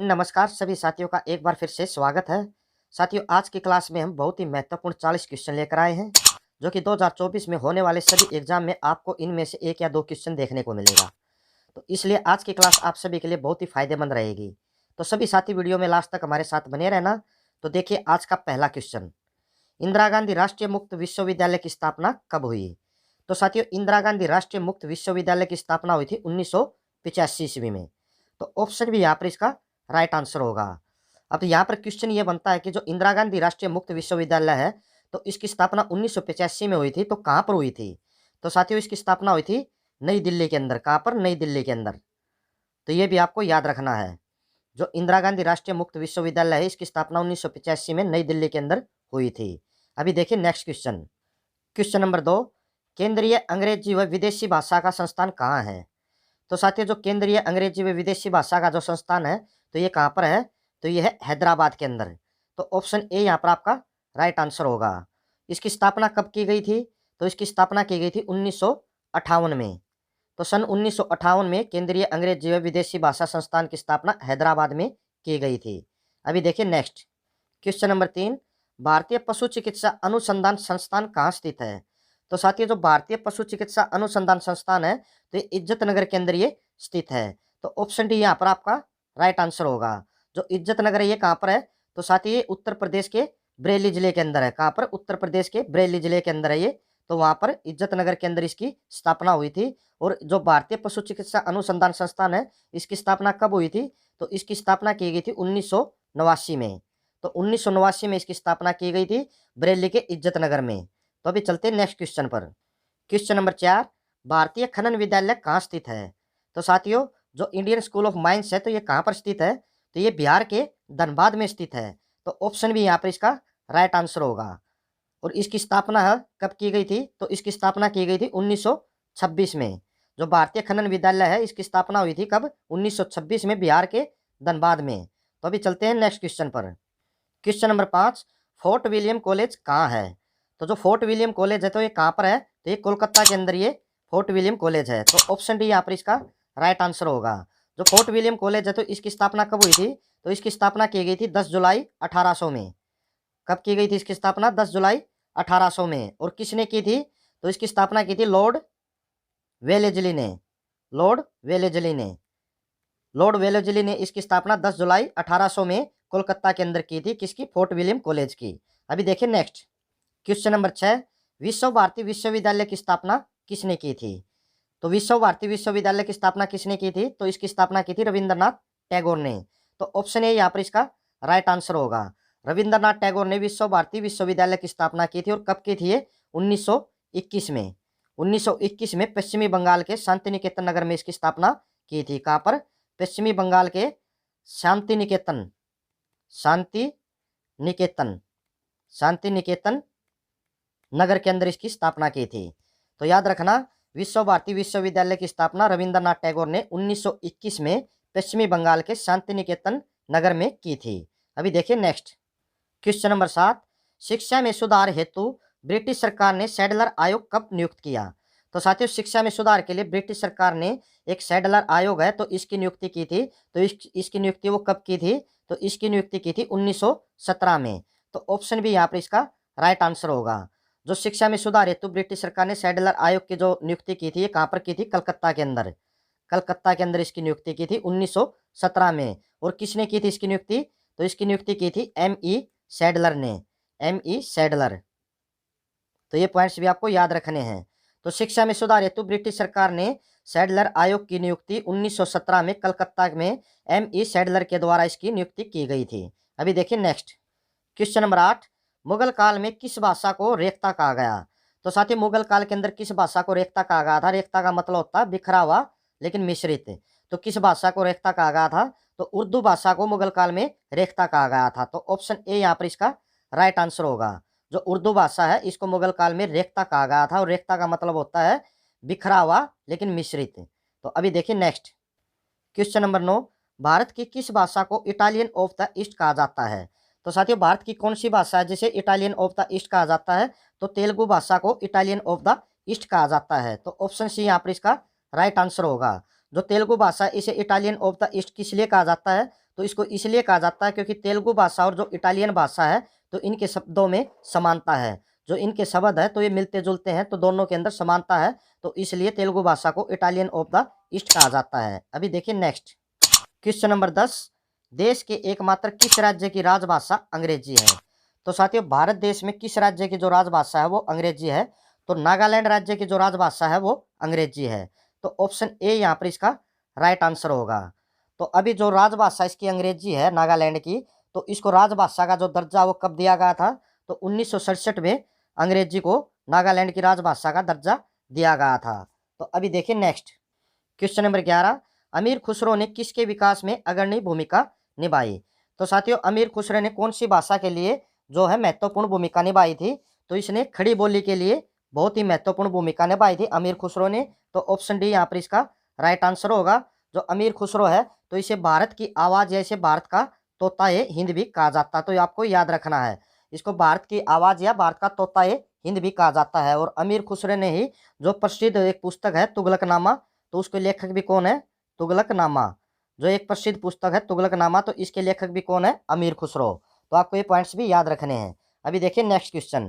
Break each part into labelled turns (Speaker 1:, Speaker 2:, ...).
Speaker 1: नमस्कार सभी साथियों का एक बार फिर से स्वागत है। साथियों, आज की क्लास में हम बहुत ही महत्वपूर्ण 40 क्वेश्चन लेकर आए हैं, जो कि 2024 में होने वाले सभी एग्जाम में आपको इनमें से एक या दो क्वेश्चन देखने को मिलेगा। तो इसलिए आज की क्लास आप सभी के लिए बहुत ही फायदेमंद रहेगी। तो सभी साथी वीडियो में लास्ट तक हमारे साथ बने रहना। तो देखिए आज का पहला क्वेश्चन, इंदिरा गांधी राष्ट्रीय मुक्त विश्वविद्यालय की स्थापना कब हुई? तो साथियों, इंदिरा गांधी राष्ट्रीय मुक्त विश्वविद्यालय की स्थापना हुई थी 1985 ईस्वी में। तो ऑप्शन भी यहाँ पर इसका राइट आंसर होगा। अब यहाँ पर क्वेश्चन ये बनता है कि जो इंदिरा गांधी राष्ट्रीय मुक्त विश्वविद्यालय है, तो इसकी स्थापना 1985 में हुई थी। तो कहाँ पर हुई थी? तो साथियों, इसकी स्थापना हुई थी नई दिल्ली के अंदर। कहाँ पर? नई दिल्ली के अंदर। तो ये भी आपको याद रखना है। जो इंदिरा गांधी राष्ट्रीय मुक्त विश्वविद्यालय है, इसकी स्थापना 1985 में नई दिल्ली के अंदर हुई थी। अभी देखिए नेक्स्ट क्वेश्चन। क्वेश्चन नंबर 2, केंद्रीय अंग्रेजी व विदेशी भाषा का संस्थान कहाँ है? तो साथियों, जो केंद्रीय अंग्रेजी व विदेशी भाषा का जो संस्थान है, तो ये कहाँ पर है? तो ये है हैदराबाद के अंदर। तो ऑप्शन ए यहाँ पर आपका राइट आंसर होगा। इसकी स्थापना कब की गई थी? तो इसकी स्थापना की गई थी 1958 में। तो सन 1958 में केंद्रीय अंग्रेजी व विदेशी भाषा संस्थान की स्थापना हैदराबाद में की गई थी। अभी देखिए नेक्स्ट क्वेश्चन नंबर 3, भारतीय पशु चिकित्सा अनुसंधान संस्थान कहाँ स्थित है? तो साथियों, जो भारतीय पशु चिकित्सा अनुसंधान संस्थान है, तो ये इज्जत नगर के अंदर ये स्थित है। तो ऑप्शन डी यहाँ पर आपका राइट आंसर होगा। जो इज्जत नगर है ये कहाँ पर है? तो साथियों, ये उत्तर प्रदेश के बरेली जिले के अंदर है। कहाँ पर? उत्तर प्रदेश के बरेली जिले के अंदर है ये। तो वहाँ पर इज्जत नगर के अंदर इसकी स्थापना हुई थी। और जो भारतीय पशु चिकित्सा अनुसंधान संस्थान है, इसकी स्थापना कब हुई थी? तो इसकी स्थापना की गई थी 1989 में। तो 1989 में इसकी स्थापना की गई थी बरेली के इज्जत नगर में। तो अभी चलते हैं नेक्स्ट क्वेश्चन पर। क्वेश्चन नंबर 4, भारतीय खनन विद्यालय कहाँ स्थित है? तो साथियों, जो इंडियन स्कूल ऑफ माइंस है, तो ये कहाँ पर स्थित है? तो ये बिहार के धनबाद में स्थित है। तो ऑप्शन भी यहाँ पर इसका राइट आंसर होगा। और इसकी स्थापना कब की गई थी? तो इसकी स्थापना की गई थी 1926 में। जो भारतीय खनन विद्यालय है, इसकी स्थापना हुई थी कब? 1926 में, बिहार के धनबाद में। तो अभी चलते हैं नेक्स्ट क्वेश्चन पर। Question number 5, fort William college कहाँ है? तो जो फोर्ट विलियम कॉलेज है, तो ये कहाँ पर है? तो ये कोलकाता के अंदर ये फोर्ट विलियम कॉलेज है। तो ऑप्शन डी यहाँ पर इसका राइट आंसर होगा। जो फोर्ट विलियम कॉलेज है, तो इसकी स्थापना कब हुई थी? तो इसकी स्थापना की गई थी 10 जुलाई 1800 में। कब की गई थी इसकी स्थापना? 10 जुलाई 1800 में। और किसने की थी? तो इसकी स्थापना की थी लॉर्ड वेलेजली ने। लॉर्ड वेलेजली ने। लॉर्ड वेलेजली ने इसकी स्थापना 10 जुलाई 1800 में कोलकाता के अंदर की थी। किसकी? फोर्ट विलियम कॉलेज की। अभी देखिए नेक्स्ट क्वेश्चन नंबर 6, विश्व भारती विश्वविद्यालय की स्थापना किसने की थी? तो विश्व भारती विश्वविद्यालय की स्थापना किसने की थी? तो इसकी स्थापना की थी रविंद्रनाथ टैगोर ने। तो ऑप्शन ए यहाँ पर इसका राइट आंसर होगा। रविंद्रनाथ टैगोर ने विश्व भारती विश्वविद्यालय की स्थापना की थी। और कब की थी ये? 1921 में। 1921 में पश्चिमी बंगाल के शांति निकेतन नगर में इसकी स्थापना की थी। कहाँ पर? पश्चिमी बंगाल के शांति निकेतन, शांति निकेतन, शांति निकेतन नगर के अंदर इसकी स्थापना की थी। तो याद रखना, विश्व भारती विश्वविद्यालय की स्थापना रविंद्रनाथ टैगोर ने 1921 में पश्चिमी बंगाल के शांति निकेतन नगर में की थी। अभी देखिए नेक्स्ट क्वेश्चन नंबर 7, शिक्षा में सुधार हेतु ब्रिटिश सरकार ने सैडलर आयोग कब नियुक्त किया? तो साथियों, शिक्षा में सुधार के लिए ब्रिटिश सरकार ने एक सैडलर आयोग है, तो इसकी नियुक्ति की थी। तो इसकी नियुक्ति वो कब की थी? तो इसकी नियुक्ति की थी 1917 में। तो ऑप्शन भी यहाँ पर इसका राइट आंसर होगा। जो शिक्षा में सुधार हेतु ब्रिटिश सरकार ने सैडलर आयोग की जो नियुक्ति की थी, ये कहाँ पर की थी? कलकत्ता के अंदर। कलकत्ता के अंदर इसकी नियुक्ति की थी 1917 में। और किसने की थी इसकी नियुक्ति? तो इसकी नियुक्ति की थी M.E. सैडलर ने। M.E. सैडलर। तो ये पॉइंट्स भी आपको याद रखने हैं। तो शिक्षा में सुधार हेतु ब्रिटिश सरकार ने सैडलर आयोग की नियुक्ति 1917 में कलकत्ता में M.E. सैडलर के द्वारा इसकी नियुक्ति की गई थी। अभी देखिए नेक्स्ट क्वेश्चन नंबर 8, मुगल काल में किस भाषा को रेख्ता कहा गया? तो साथियों, मुगल काल के अंदर किस भाषा को रेख्ता कहा गया था? रेख्ता का मतलब होता है बिखरा हुआ लेकिन मिश्रित। तो किस भाषा को रेख्ता कहा गया था? तो उर्दू भाषा को मुगल काल में रेख्ता कहा गया था। तो ऑप्शन ए यहाँ पर इसका राइट आंसर होगा। जो उर्दू भाषा है, इसको मुगल काल में रेख्ता कहा गया था। और रेख्ता का मतलब होता है बिखरा हुआ लेकिन मिश्रित। तो अभी देखिए नेक्स्ट क्वेश्चन नंबर 9, भारत की किस भाषा को इटालियन ऑफ द ईस्ट कहा जाता है? तो साथियों, भारत की कौन सी भाषा है जिसे इटालियन ऑफ द ईस्ट कहा जाता है? तो तेलुगु भाषा को इटालियन ऑफ द ईस्ट कहा जाता है। तो ऑप्शन सी यहाँ पर इसका राइट आंसर होगा। जो तेलुगु भाषा, इसे इटालियन ऑफ द ईस्ट किस लिए कहा जाता है? तो इसको इसलिए कहा जाता है क्योंकि तेलुगु भाषा और जो इटालियन भाषा है तो इनके शब्दों में समानता है। जो इनके शब्द है तो ये मिलते जुलते हैं, तो दोनों के अंदर समानता है, तो इसलिए तेलुगु भाषा को इटालियन ऑफ द ईस्ट कहा जाता है। अभी देखिए नेक्स्ट क्वेश्चन नंबर 10, देश के एकमात्र किस राज्य की राजभाषा अंग्रेजी है? तो साथियों भारत देश में किस राज्य की जो राजभाषा है वो अंग्रेजी है? तो नागालैंड राज्य की जो राजभाषा है वो अंग्रेजी है। तो ऑप्शन ए यहाँ पर इसका राइट आंसर होगा। तो अभी जो राजभाषा इसकी अंग्रेजी है नागालैंड की, तो इसको राजभाषा का जो दर्जा वो कब दिया गया था? तो 1967 में अंग्रेजी को नागालैंड की राजभाषा का दर्जा दिया गया था। तो अभी देखिए नेक्स्ट क्वेश्चन नंबर 11, अमीर खुसरो ने किसके विकास में अग्रणी भूमिका निभाई? तो साथियों अमीर खुसरो ने कौन सी भाषा के लिए जो है महत्वपूर्ण भूमिका निभाई थी? तो इसने खड़ी बोली के लिए बहुत ही महत्वपूर्ण भूमिका निभाई थी अमीर खुसरो ने। तो ऑप्शन डी यहाँ पर इसका राइट आंसर होगा। जो अमीर खुसरो है तो इसे भारत की आवाज़ या इसे भारत का तोता ए हिंद भी कहा जाता है, तो ये आपको याद रखना है। इसको भारत की आवाज़ या भारत का तोता ए हिंद भी कहा जाता है। और अमीर खुसरो ने ही जो प्रसिद्ध एक पुस्तक है तुगलकनामा, तो उसके लेखक भी कौन है? तुगलकनामा, जो एक प्रसिद्ध पुस्तक है तुगलकनामा, तो इसके लेखक भी कौन है? अमीर खुसरो। तो आपको ये पॉइंट्स भी याद रखने हैं। अभी देखिए next question,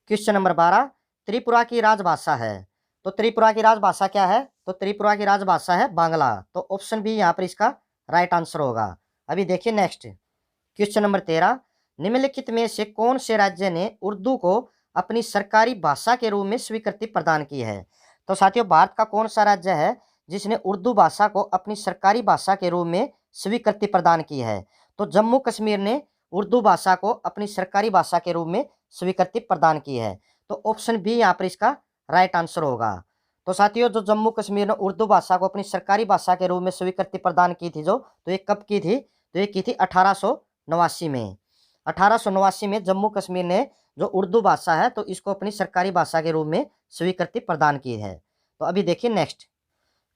Speaker 1: question number 12, Tripura की राजभाषा है। तो त्रिपुरा की राजभाषा क्या है? तो त्रिपुरा की राजभाषा है बांग्ला। तो ऑप्शन बी यहाँ पर इसका राइट आंसर होगा। अभी देखिए नेक्स्ट क्वेश्चन नंबर 13, निम्नलिखित में से कौन से राज्य ने उर्दू को अपनी सरकारी भाषा के रूप में स्वीकृति प्रदान की है? तो साथियों भारत का कौन सा राज्य है जिसने उर्दू भाषा को अपनी सरकारी भाषा के रूप में स्वीकृति प्रदान की है? तो जम्मू कश्मीर ने उर्दू भाषा को अपनी सरकारी भाषा के रूप में स्वीकृति प्रदान की है। तो ऑप्शन बी यहाँ पर इसका राइट आंसर होगा। तो साथियों जो जम्मू कश्मीर ने उर्दू भाषा को अपनी सरकारी भाषा के रूप में स्वीकृति प्रदान की थी तो ये कब की थी? तो ये की थी 1889 में। 1889 में जम्मू कश्मीर ने जो उर्दू भाषा है तो इसको अपनी सरकारी भाषा के रूप में स्वीकृति प्रदान की है। तो अभी देखिए नेक्स्ट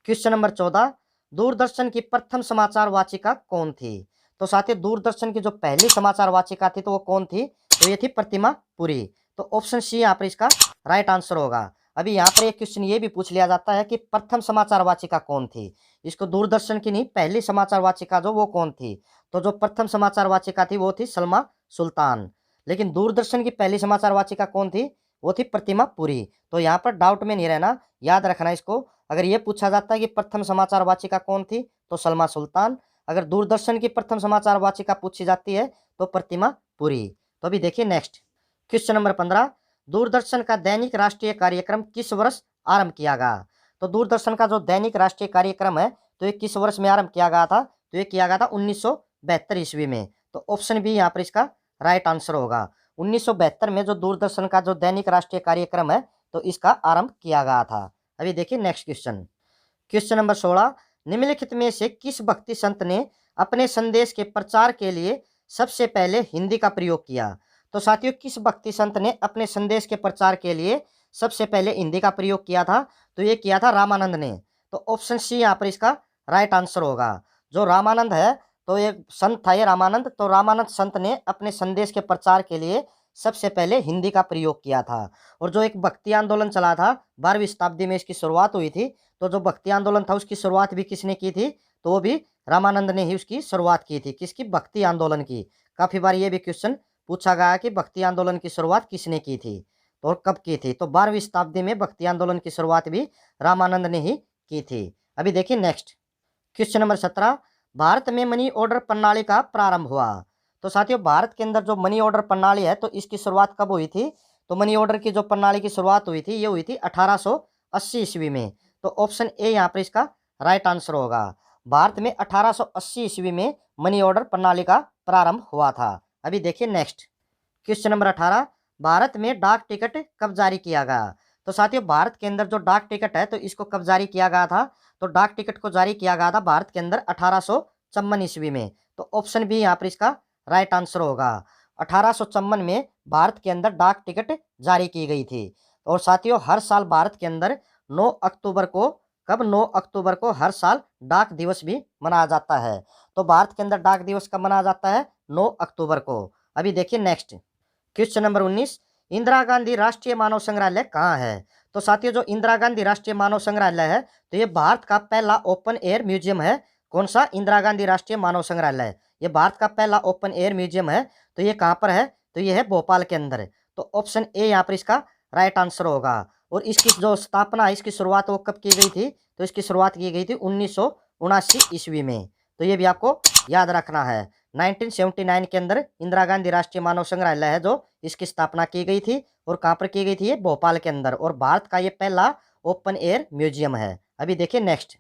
Speaker 1: क्वेश्चन नंबर 14, दूरदर्शन की प्रथम समाचार वाचिका कौन थी? तो साथियों दूरदर्शन की जो पहली समाचार वाचिका थी तो वो कौन थी? तो ये थी प्रतिमा पुरी। तो ऑप्शन सी यहाँ पर इसका राइट आंसर होगा। अभी यहाँ पर एक क्वेश्चन ये भी पूछ लिया जाता है कि प्रथम समाचार वाचिका कौन थी? इसको दूरदर्शन की नहीं, पहली समाचार वाचिका जो वो कौन थी? तो जो प्रथम समाचार वाचिका थी वो थी सलमा सुल्तान। लेकिन दूरदर्शन की पहली समाचार वाचिका कौन थी? वो थी प्रतिमा पुरी। तो यहाँ पर डाउट में नहीं रहना, याद रखना इसको। अगर ये पूछा जाता है कि प्रथम समाचार वाचिका कौन थी तो सलमा सुल्तान। अगर दूरदर्शन की प्रथम समाचार वाचिका पूछी जाती है तो प्रतिमा पुरी। तो अभी देखिए नेक्स्ट क्वेश्चन नंबर 15, दूरदर्शन का दैनिक राष्ट्रीय कार्यक्रम किस वर्ष आरंभ किया गया? तो दूरदर्शन का जो दैनिक राष्ट्रीय कार्यक्रम है तो ये किस वर्ष में आरंभ किया गया था? तो ये किया गया था 1972 ईस्वी में। तो ऑप्शन बी यहाँ पर इसका राइट आंसर होगा। 1972 में जो दूरदर्शन का जो दैनिक राष्ट्रीय कार्यक्रम है तो इसका आरंभ किया गया था। अभी देखिए नेक्स्ट क्वेश्चन, क्वेश्चन नंबर 16, निम्नलिखित में से किस भक्ति संत ने अपने संदेश के प्रचार के लिए सबसे पहले हिंदी का प्रयोग किया? तो साथियों किस भक्ति संत ने अपने संदेश के प्रचार के लिए सबसे पहले हिंदी का प्रयोग किया था? तो ये किया था रामानंद ने। तो ऑप्शन सी यहाँ पर इसका राइट आंसर होगा। जो रामानंद है तो एक संत था ये रामानंद, तो रामानंद संत ने अपने संदेश के प्रचार के लिए सबसे पहले हिंदी का प्रयोग किया था। और जो एक भक्ति आंदोलन चला था 12वीं शताब्दी में इसकी शुरुआत हुई थी, तो जो भक्ति आंदोलन था उसकी शुरुआत भी किसने की थी? तो वो भी रामानंद ने ही उसकी शुरुआत की थी। किसकी? भक्ति आंदोलन की। काफ़ी बार ये भी क्वेश्चन पूछा गया कि भक्ति आंदोलन की शुरुआत किसने की थी तो और कब की थी? तो 12वीं शताब्दी में भक्ति आंदोलन की शुरुआत भी रामानंद ने ही की थी। अभी देखिए नेक्स्ट क्वेश्चन नंबर 17, भारत में मनी ऑर्डर प्रणाली का प्रारंभ हुआ। तो साथियों भारत के अंदर जो मनी ऑर्डर प्रणाली है तो इसकी शुरुआत कब हुई थी? तो मनी ऑर्डर की जो प्रणाली की शुरुआत हुई थी ये हुई थी 1880 ईस्वी में। तो ऑप्शन ए यहाँ पर इसका राइट आंसर होगा। भारत में 1880 ईस्वी में मनी ऑर्डर प्रणाली का प्रारंभ हुआ था। अभी देखिए नेक्स्ट क्वेश्चन नंबर 18, भारत में डाक टिकट कब जारी किया गया? तो साथियों भारत के अंदर जो डाक टिकट है तो इसको कब जारी किया गया था? तो डाक टिकट को जारी किया गया था भारत के अंदर 1854 ईस्वी में। तो ऑप्शन बी यहाँ पर इसका राइट आंसर होगा। 1854 में भारत के अंदर डाक टिकट जारी की गई थी। और साथियों हर साल भारत के अंदर 9 अक्टूबर को, कब? 9 अक्टूबर को हर साल डाक दिवस भी मनाया जाता है। तो भारत के अंदर डाक दिवस कब मनाया जाता है? 9 अक्टूबर को। अभी देखिए next question number 19, Indira Gandhi राष्ट्रीय मानव संग्रहालय कहाँ है? तो साथियों जो इंदिरा गांधी राष्ट्रीय मानव संग्रहालय है तो ये भारत का पहला ओपन एयर म्यूजियम है। कौन सा? इंदिरा गांधी राष्ट्रीय मानव संग्रहालय। ये भारत का पहला ओपन एयर म्यूजियम है। तो ये कहाँ पर है? तो ये है भोपाल के अंदर। तो ऑप्शन ए यहाँ पर इसका राइट आंसर होगा। और इसकी जो स्थापना है, इसकी शुरुआत वो कब की गई थी? तो इसकी शुरुआत की गई थी 1979 ईस्वी में। तो ये भी आपको याद रखना है। 1979 के अंदर इंदिरा गांधी राष्ट्रीय मानव संग्रहालय है जो इसकी स्थापना की गई थी। और कहाँ पर की गई थी? ये भोपाल के अंदर। और भारत का ये पहला ओपन एयर म्यूजियम है। अभी देखिए नेक्स्ट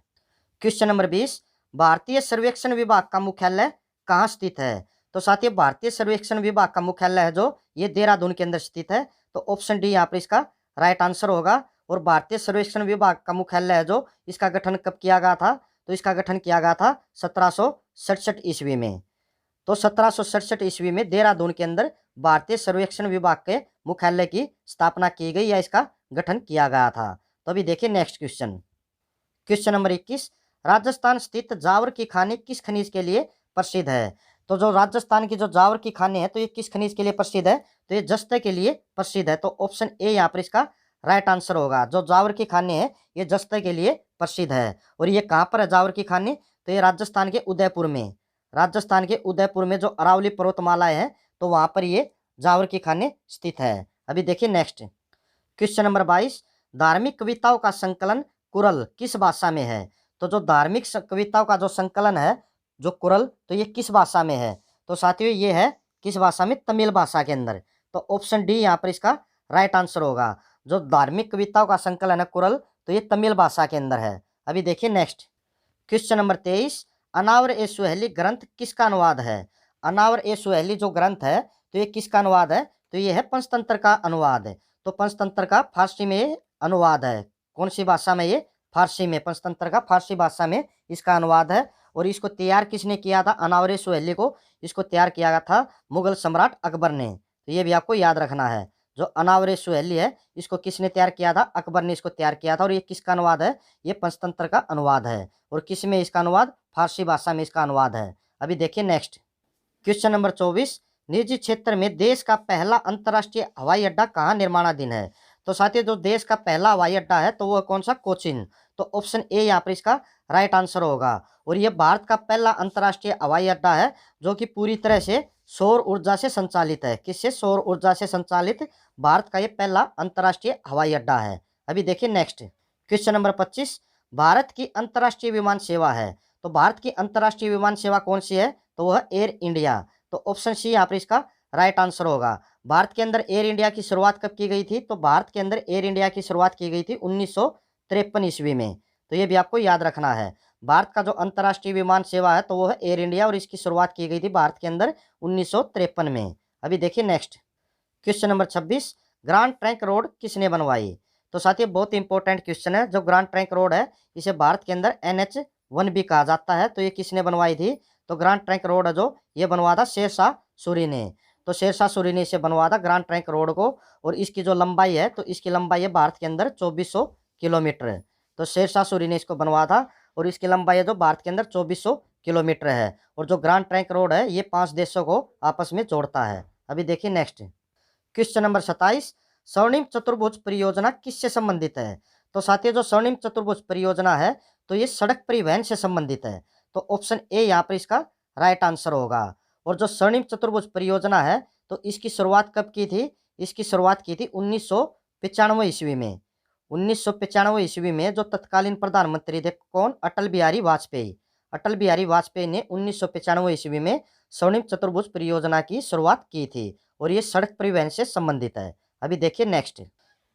Speaker 1: क्वेश्चन नंबर 20। भारतीय सर्वेक्षण विभाग का मुख्यालय कहाँ स्थित है? तो साथियों, भारतीय सर्वेक्षण विभाग का मुख्यालय है जो ये देहरादून के अंदर स्थित है। तो ऑप्शन डी यहाँ पर इसका राइट आंसर होगा। और भारतीय सर्वेक्षण विभाग का मुख्यालय है जो इसका गठन कब किया गया था? तो इसका गठन किया गया था 1767 ईस्वी में। तो 1767 ईस्वी में देहरादून के अंदर भारतीय सर्वेक्षण विभाग के मुख्यालय की स्थापना की गई या इसका गठन किया गया था। तो अभी देखिए next question. Question number 21। Rajasthan स्थित जावर की खानी किस खनिज के लिए प्रसिद्ध है? तो जो राजस्थान की जो जावर की खानी है तो ये किस खनिज के लिए प्रसिद्ध है? तो ये जस्ते के लिए प्रसिद्ध है। तो ऑप्शन ए यहाँ पर इसका राइट आंसर होगा। जो जावर की खानी है ये जस्ते के लिए प्रसिद्ध है। और ये कहाँ पर है जावर की खानी? तो ये राजस्थान के उदयपुर में। राजस्थान के उदयपुर में जो अरावली पर्वतमालाएं हैं तो वहां पर ये जावर की खानी स्थित है। अभी देखिए नेक्स्ट क्वेश्चन नंबर 22। धार्मिक कविताओं का संकलन कुरल किस भाषा में है? तो जो धार्मिक कविताओं का जो संकलन है जो कुरल, तो ये किस भाषा में है? तो साथियों ये है किस भाषा में? तमिल भाषा के अंदर। तो ऑप्शन डी यहाँ पर इसका राइट आंसर होगा। जो धार्मिक कविताओं का संकलन है कुरल, तो ये तमिल भाषा के अंदर है। अभी देखिए नेक्स्ट क्वेश्चन नंबर 23। अनावर ए सुहेली ग्रंथ किसका अनुवाद है? अनावर ए सुहेली जो ग्रंथ है तो ये किसका अनुवाद है? तो ये है पंचतंत्र का अनुवाद है। तो पंचतंत्र का फारसी में अनुवाद है। कौन सी भाषा में? ये फारसी में। पंचतंत्र का फारसी भाषा में इसका अनुवाद है। और इसको तैयार किसने किया था? अनावर ए सुहेली को इसको तैयार किया गया था मुगल सम्राट अकबर ने। तो ये भी आपको याद रखना है। जो अनावर ए सुहेली है इसको किसने तैयार किया था? अकबर ने इसको तैयार किया था। और ये किसका अनुवाद है? ये पंचतंत्र का अनुवाद है। और किस में इसका अनुवाद? फारसी भाषा में इसका अनुवाद है। अभी देखिए नेक्स्ट क्वेश्चन नंबर 24। निजी क्षेत्र में देश का पहला अंतर्राष्ट्रीय हवाई अड्डा कहाँ निर्माणाधीन है? तो साथियों, जो देश का पहला हवाई अड्डा है तो वो कौन सा? कोचीन। तो ऑप्शन ए यहाँ पर इसका राइट आंसर होगा। और ये भारत का पहला अंतर्राष्ट्रीय हवाई अड्डा है जो कि पूरी तरह से सौर ऊर्जा से संचालित है। किससे? सौर ऊर्जा से संचालित भारत का ये पहला अंतर्राष्ट्रीय हवाई अड्डा है। अभी देखिए नेक्स्ट क्वेश्चन नंबर 25। भारत की अंतर्राष्ट्रीय विमान सेवा है। तो भारत की अंतर्राष्ट्रीय विमान सेवा कौन सी है? तो वह एयर इंडिया। तो ऑप्शन सी यहाँ पर इसका राइट आंसर होगा। भारत के अंदर एयर इंडिया की शुरुआत कब की गई थी? तो भारत के अंदर एयर इंडिया की शुरुआत की गई थी 1953 ईस्वी में। तो ये भी आपको याद रखना है। भारत का जो अंतर्राष्ट्रीय विमान सेवा है तो वो है एयर इंडिया। और इसकी शुरुआत की गई थी भारत के अंदर 1953 में। अभी देखिए next question number 26। Grand trunk road किसने बनवाई? तो साथियों, बहुत इंपॉर्टेंट क्वेश्चन है। जो ग्रांड ट्रंक रोड है इसे भारत के अंदर NH1 भी कहा जाता है। तो ये किसने बनवाई थी? तो ग्रांड ट्रंक रोड है जो ये बनवा था शेरशाह सूरी ने। तो शेरशाह सूरी ने इसे बनवा था ग्रांड ट्रंक रोड को। और इसकी जो लंबाई है तो इसकी लंबाई है भारत के अंदर 2400 किलोमीटर। तो शेरशाह सूरी ने इसको बनवा था। और इसकी लंबाई है जो भारत के अंदर 2400 किलोमीटर है। और जो ग्रांड ट्रंक रोड है ये 5 देशों को आपस में जोड़ता है। अभी देखिए नेक्स्ट क्वेश्चन नंबर 27। स्वर्णिम चतुर्भुज परियोजना किससे संबंधित है? तो साथियों, जो स्वर्णिम चतुर्भुज परियोजना है तो ये सड़क परिवहन से संबंधित है। तो ऑप्शन ए यहाँ पर इसका राइट आंसर होगा। और जो स्वर्णिम चतुर्भुज परियोजना है तो इसकी शुरुआत कब की थी? इसकी शुरुआत की थी 1995 ईस्वी में। 1995 ईस्वी में जो तत्कालीन प्रधानमंत्री थे कौन? अटल बिहारी वाजपेयी। अटल बिहारी वाजपेयी ने 1995 ईस्वी में स्वर्णिम चतुर्भुज परियोजना की शुरुआत की थी। और ये सड़क परिवहन से संबंधित है। अभी देखिए नेक्स्ट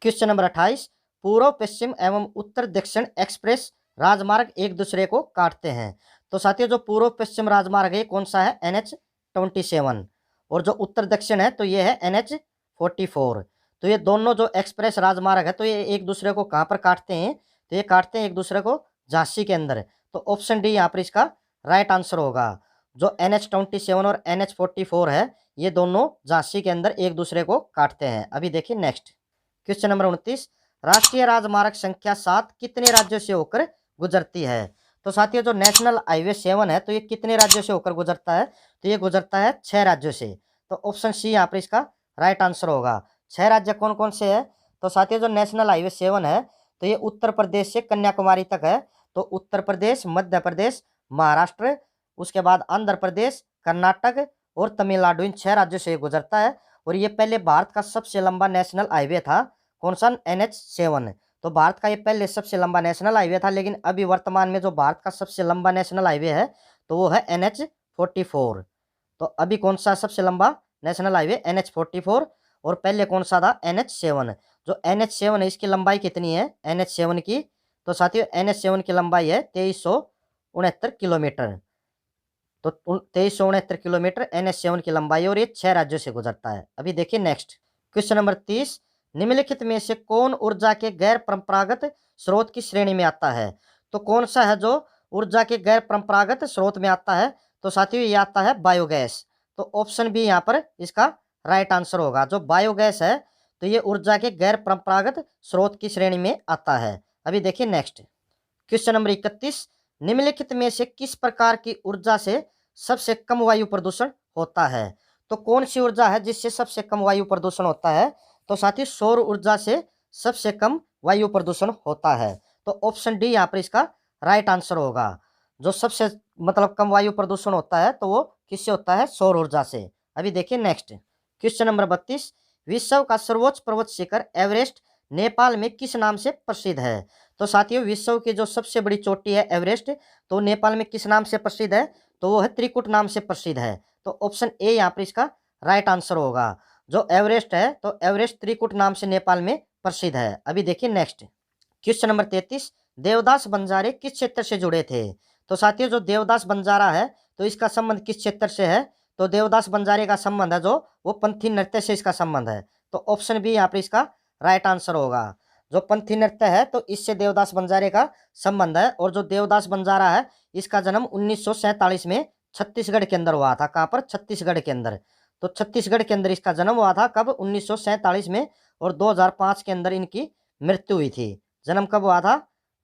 Speaker 1: क्वेश्चन नंबर 28। पूर्व पश्चिम एवं उत्तर दक्षिण एक्सप्रेस राजमार्ग एक दूसरे को काटते हैं। तो साथियों, जो पूर्व पश्चिम राजमार्ग है कौन सा है? NH27। और जो उत्तर दक्षिण है तो ये है NH44। तो ये दोनों जो एक्सप्रेस राजमार्ग है तो ये एक दूसरे को कहाँ पर काटते हैं? तो ये काटते हैं एक दूसरे को झांसी के अंदर। तो ऑप्शन डी यहाँ पर इसका राइट आंसर होगा। जो NH27 और NH44 है ये दोनों झांसी के अंदर एक दूसरे को काटते हैं। अभी देखिए नेक्स्ट क्वेश्चन नंबर 29। राष्ट्रीय राजमार्ग संख्या 7 कितने राज्यों से होकर गुजरती है? तो साथियों, जो नेशनल हाईवे 7 है तो ये कितने राज्यों से होकर गुजरता है? तो ये गुजरता है 6 राज्यों से। तो ऑप्शन सी यहाँ पर इसका राइट आंसर होगा। 6 राज्य कौन कौन से है? तो साथियों, जो नेशनल हाईवे 7 है तो ये उत्तर प्रदेश से कन्याकुमारी तक है। तो उत्तर प्रदेश, मध्य प्रदेश, महाराष्ट्र, उसके बाद आंध्र प्रदेश, कर्नाटक और तमिलनाडु, इन 6 राज्यों से गुजरता है। और ये पहले भारत का सबसे लंबा नेशनल हाईवे था। कौन सा? NH7। तो भारत का ये पहले सबसे लंबा नेशनल हाईवे था, लेकिन अभी वर्तमान में जो भारत का सबसे लंबा नेशनल हाईवे है तो वो है NH44। तो अभी कौन सा सबसे लंबा नेशनल हाईवे? NH44। और पहले कौन सा था? NH7। जो NH7 है इसकी लंबाई कितनी है NH7 की? तो साथियों NH7 की लंबाई है 2369 किलोमीटर। तो 2369 किलोमीटर NH7 की लंबाई है और ये 6 राज्यों से गुजरता है। अभी देखिए नेक्स्ट क्वेश्चन नंबर 30। निम्नलिखित में से कौन ऊर्जा के गैर परंपरागत स्रोत की श्रेणी में आता है? तो कौन सा है जो ऊर्जा के गैर परंपरागत स्रोत में आता है? तो साथियों ये आता है बायोगैस। तो ऑप्शन बी यहाँ पर इसका राइट आंसर होगा। जो बायोगैस है तो ये ऊर्जा के गैर परंपरागत स्रोत की श्रेणी में आता है। अभी देखिए नेक्स्ट क्वेश्चन नंबर 31। निम्नलिखित में से किस प्रकार की ऊर्जा से सबसे कम वायु प्रदूषण होता है? तो कौन सी ऊर्जा है जिससे सबसे कम वायु प्रदूषण होता है? तो साथी सौर ऊर्जा से सबसे कम वायु प्रदूषण होता है। तो ऑप्शन डी यहाँ पर इसका राइट आंसर होगा। जो सबसे मतलब कम वायु प्रदूषण होता है तो वो किससे होता है? सौर ऊर्जा से। अभी देखिए नेक्स्ट क्वेश्चन नंबर 32। विश्व का सर्वोच्च पर्वत शिखर एवरेस्ट नेपाल में किस नाम से प्रसिद्ध है? तो साथियों विश्व की जो सबसे बड़ी चोटी है एवरेस्ट, तो नेपाल में किस नाम से प्रसिद्ध है? तो वो है त्रिकुट नाम से प्रसिद्ध है। तो ऑप्शन ए यहाँ पर इसका राइट आंसर होगा। जो एवरेस्ट है तो एवरेस्ट त्रिकुट नाम से नेपाल में प्रसिद्ध है। अभी देखिए नेक्स्ट क्वेश्चन नंबर 33। देवदास बंजारे किस क्षेत्र से जुड़े थे? तो साथियों जो देवदास बंजारा है तो इसका संबंध किस क्षेत्र से है? तो देवदास बंजारे का संबंध है जो वो पंथी नृत्य से इसका संबंध है। तो ऑप्शन बी यहाँ पर इसका राइट आंसर होगा। जो पंथी नृत्य है तो इससे देवदास बंजारे का संबंध है। और जो देवदास बंजारा है इसका जन्म 1947 में छत्तीसगढ़ के अंदर हुआ था। कहाँ पर? छत्तीसगढ़ के अंदर। तो छत्तीसगढ़ के अंदर इसका जन्म हुआ था। कब? 1947 में। और 2005 के अंदर इनकी मृत्यु हुई थी। जन्म कब हुआ था?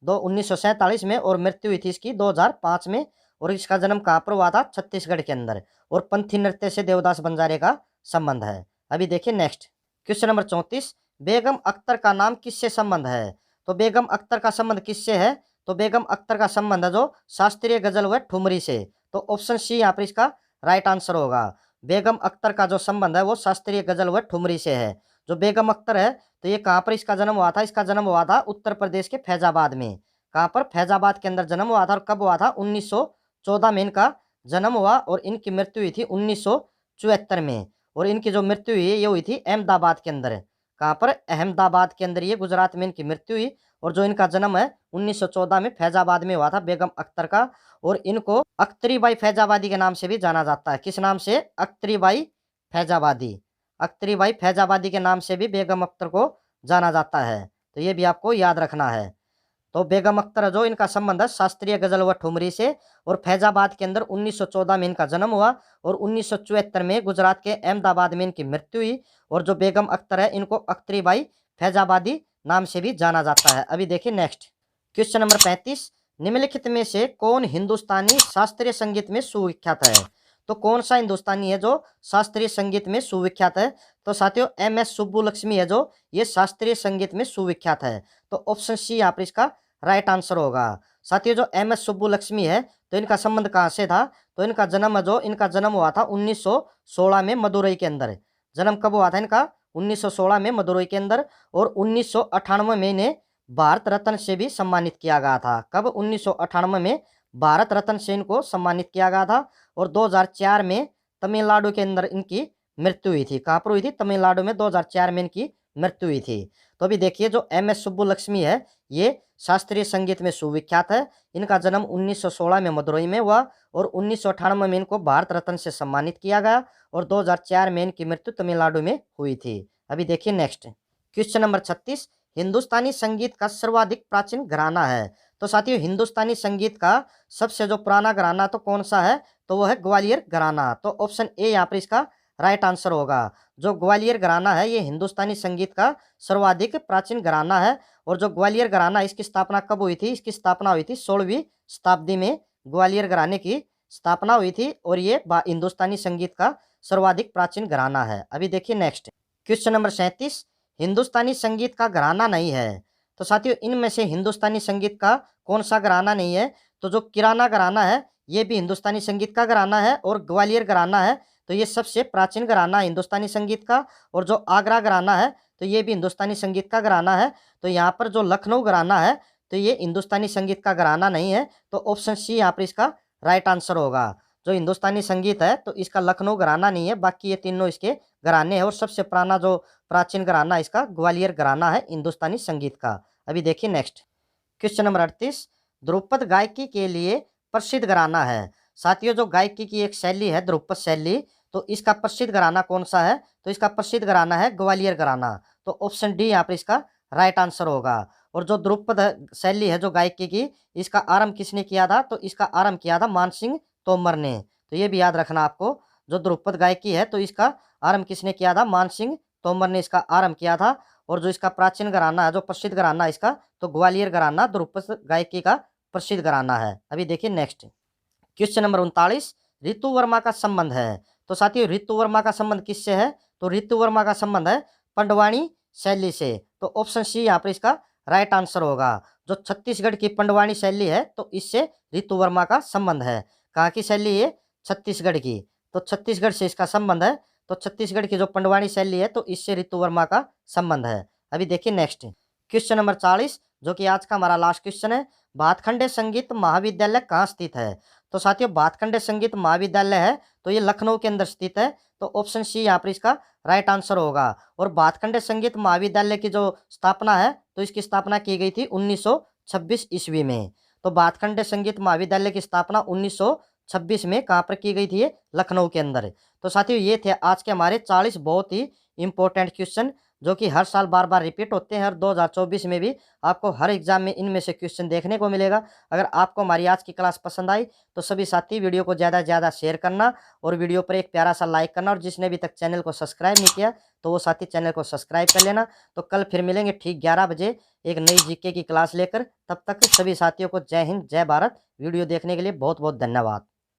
Speaker 1: 1947 में और मृत्यु हुई थी इसकी 2005 में। और इसका जन्म कहाँ पर हुआ था? छत्तीसगढ़ के अंदर। और पंथी नृत्य से देवदास बंजारे का संबंध है। अभी देखिए नेक्स्ट क्वेश्चन नंबर 34। बेगम अख्तर का नाम किससे संबंध है? तो बेगम अख्तर का संबंध किससे है? तो बेगम अख्तर का संबंध है जो शास्त्रीय गजल व ठुमरी से। तो ऑप्शन सी यहाँ पर इसका राइट आंसर होगा। बेगम अख्तर का जो संबंध है वो शास्त्रीय गजल व ठुमरी से है। जो बेगम अख्तर है तो ये कहाँ पर इसका जन्म हुआ था? इसका जन्म हुआ था उत्तर प्रदेश के फैजाबाद में। कहाँ पर? फैजाबाद के अंदर जन्म हुआ था। और कब हुआ था? 1914 में इनका जन्म हुआ। और इनकी मृत्यु हुई थी 1974 में। और इनकी जो मृत्यु हुई ये हुई थी अहमदाबाद के अंदर। कहाँ पर? अहमदाबाद के अंदर। ये गुजरात में इनकी मृत्यु हुई। और जो इनका जन्म है 1914 में फैजाबाद में हुआ था बेगम अख्तर का। और इनको अख्तरीबाई फैजाबादी के नाम से भी जाना जाता है। किस नाम से? अख्तरीबाई फैजाबादी। अख्तरीबाई फैजाबादी के नाम से भी बेगम अख्तर को जाना जाता है। तो ये भी आपको याद रखना है। तो बेगम अख्तर जो इनका संबंध है शास्त्रीय गजल व ठुमरी से। और फैजाबाद के अंदर 1914 में इनका जन्म हुआ। और 1974 में गुजरात के अहमदाबाद में इनकी मृत्यु हुई। और जो बेगम अख्तर है इनको अख्तरीबाई फैजाबादी नाम से भी जाना जाता है। अभी देखिए नेक्स्ट क्वेश्चन नंबर 35। निम्नलिखित में से कौन हिंदुस्तानी शास्त्रीय संगीत में सुविख्यात है? तो कौन सा हिंदुस्तानी है जो शास्त्रीय संगीत में सुविख्यात है? तो साथियों MS सुब्बुलक्ष्मी है जो ये शास्त्रीय संगीत में सुविख्यात है। तो ऑप्शन सी यहाँ पर इसका राइट आंसर होगा। साथियों जो MS सुब्बुलक्ष्मी है तो इनका संबंध कहाँ से था? तो इनका जन्म हुआ था 1916 में मदुरई के अंदर। जन्म कब हुआ था इनका? 1916 में मदुरई के अंदर। और 1998 में इन्हें भारत रत्न से भी सम्मानित किया गया था। कब? 1998 में भारत रत्न से इनको सम्मानित किया गया था। और 2004 में तमिलनाडु के अंदर इनकी मृत्यु हुई थी। कहाँ पर हुई थी? तमिलनाडु में 2004 में इनकी मृत्यु हुई थी। तो अभी देखिए जो MS सुब्बुलक्ष्मी है ये शास्त्रीय संगीत में सुविख्यात है। इनका जन्म 1916 में मदुरई में हुआ। और 1998 में इनको भारत रत्न से सम्मानित किया गया। और 2004 में इनकी मृत्यु तमिलनाडु में हुई थी। अभी देखिए नेक्स्ट क्वेश्चन नंबर 36। हिंदुस्तानी संगीत का सर्वाधिक प्राचीन घराना है? तो साथियों हिंदुस्तानी संगीत का सबसे जो पुराना घराना तो कौन सा है? तो वो है ग्वालियर घराना। तो ऑप्शन ए यहाँ पर इसका राइट आंसर होगा। जो ग्वालियर घराना है ये हिंदुस्तानी संगीत का सर्वाधिक प्राचीन घराना है। और जो ग्वालियर घराना इसकी स्थापना कब हुई थी? इसकी स्थापना हुई थी 16वीं शताब्दी में ग्वालियर घराने की स्थापना हुई थी। और ये हिंदुस्तानी संगीत का सर्वाधिक प्राचीन घराना है। अभी देखिए नेक्स्ट क्वेश्चन नंबर 37। हिंदुस्तानी संगीत का घराना नहीं है? तो साथियों इनमें से हिंदुस्तानी संगीत का कौन सा घराना नहीं है? तो जो किराना घराना है ये भी हिंदुस्तानी संगीत का घराना है और ग्वालियर घराना है तो ये सबसे प्राचीन घराना है हिंदुस्तानी संगीत का। और जो आगरा घराना है तो ये भी हिंदुस्तानी संगीत का घराना है। तो यहाँ पर जो लखनऊ घराना है तो ये हिंदुस्तानी संगीत का घराना नहीं है। तो ऑप्शन सी यहाँ पर इसका राइट आंसर होगा। जो हिंदुस्तानी संगीत है तो इसका लखनऊ घराना नहीं है, बाकी ये तीनों इसके घराने हैं। और सबसे पुराना जो प्राचीन घराना इसका ग्वालियर घराना है हिंदुस्तानी संगीत का। अभी देखिए नेक्स्ट क्वेश्चन नंबर 38, ध्रुपद गायकी के लिए प्रसिद्ध घराना है। साथियों, जो गायकी की एक शैली है ध्रुपद शैली, तो इसका प्रसिद्ध घराना कौन सा है? तो इसका प्रसिद्ध घराना है ग्वालियर घराना। तो ऑप्शन डी यहाँ पर इसका राइट आंसर होगा। और जो ध्रुपद शैली है जो गायकी की, इसका आरंभ किसने किया था? तो इसका आरंभ किया था मानसिंह तोमर ने। तो ये भी याद रखना आपको, जो ध्रुपद गायकी है तो इसका आरंभ किसने किया था? मानसिंह तोमर ने इसका आरंभ किया था। और जो इसका प्राचीन घराना है, जो प्रसिद्ध घराना है इसका, तो ग्वालियर घराना ध्रुपद गायकी का प्रसिद्ध घराना है। अभी देखिए नेक्स्ट क्वेश्चन नंबर 39, ऋतु वर्मा का संबंध है। तो साथियों, ऋतु वर्मा का संबंध किससे है? तो ऋतु वर्मा का संबंध है पंडवानी शैली से। तो ऑप्शन सी यहाँ पर इसका राइट आंसर होगा। जो छत्तीसगढ़ की पंडवानी शैली है तो इससे ऋतु वर्मा का संबंध है। कहाँ की शैली है? छत्तीसगढ़ की। तो छत्तीसगढ़ से इसका संबंध है। तो छत्तीसगढ़ की जो पंडवानी शैली है तो इससे ऋतु वर्मा का संबंध है। अभी देखिए नेक्स्ट क्वेश्चन नंबर 40, जो कि आज का हमारा लास्ट क्वेश्चन है। भातखंडे संगीत महाविद्यालय कहाँ स्थित है? तो साथियों, भातखंडे संगीत महाविद्यालय है तो ये लखनऊ के अंदर स्थित है। तो ऑप्शन सी यहाँ पर इसका राइट आंसर होगा। और भातखंडे संगीत महाविद्यालय की जो स्थापना है तो इसकी स्थापना की गई थी 1926 ईस्वी में। तो भातखंडे संगीत महाविद्यालय की स्थापना 1926 में कहाँ पर की गई थी? ये लखनऊ के अंदर। तो साथियों, ये थे आज के हमारे 40 बहुत ही इंपॉर्टेंट क्वेश्चन, जो कि हर साल बार बार रिपीट होते हैं। और 2024 में भी आपको हर एग्जाम में इनमें से क्वेश्चन देखने को मिलेगा। अगर आपको हमारी आज की क्लास पसंद आई तो सभी साथी वीडियो को ज़्यादा से ज़्यादा शेयर करना और वीडियो पर एक प्यारा सा लाइक करना। और जिसने अभी तक चैनल को सब्सक्राइब नहीं किया तो वो साथी चैनल को सब्सक्राइब कर लेना। तो कल फिर मिलेंगे ठीक 11 बजे एक नई जीके की क्लास लेकर। तब तक सभी साथियों को जय हिंद, जय भारत। वीडियो देखने के लिए बहुत बहुत धन्यवाद।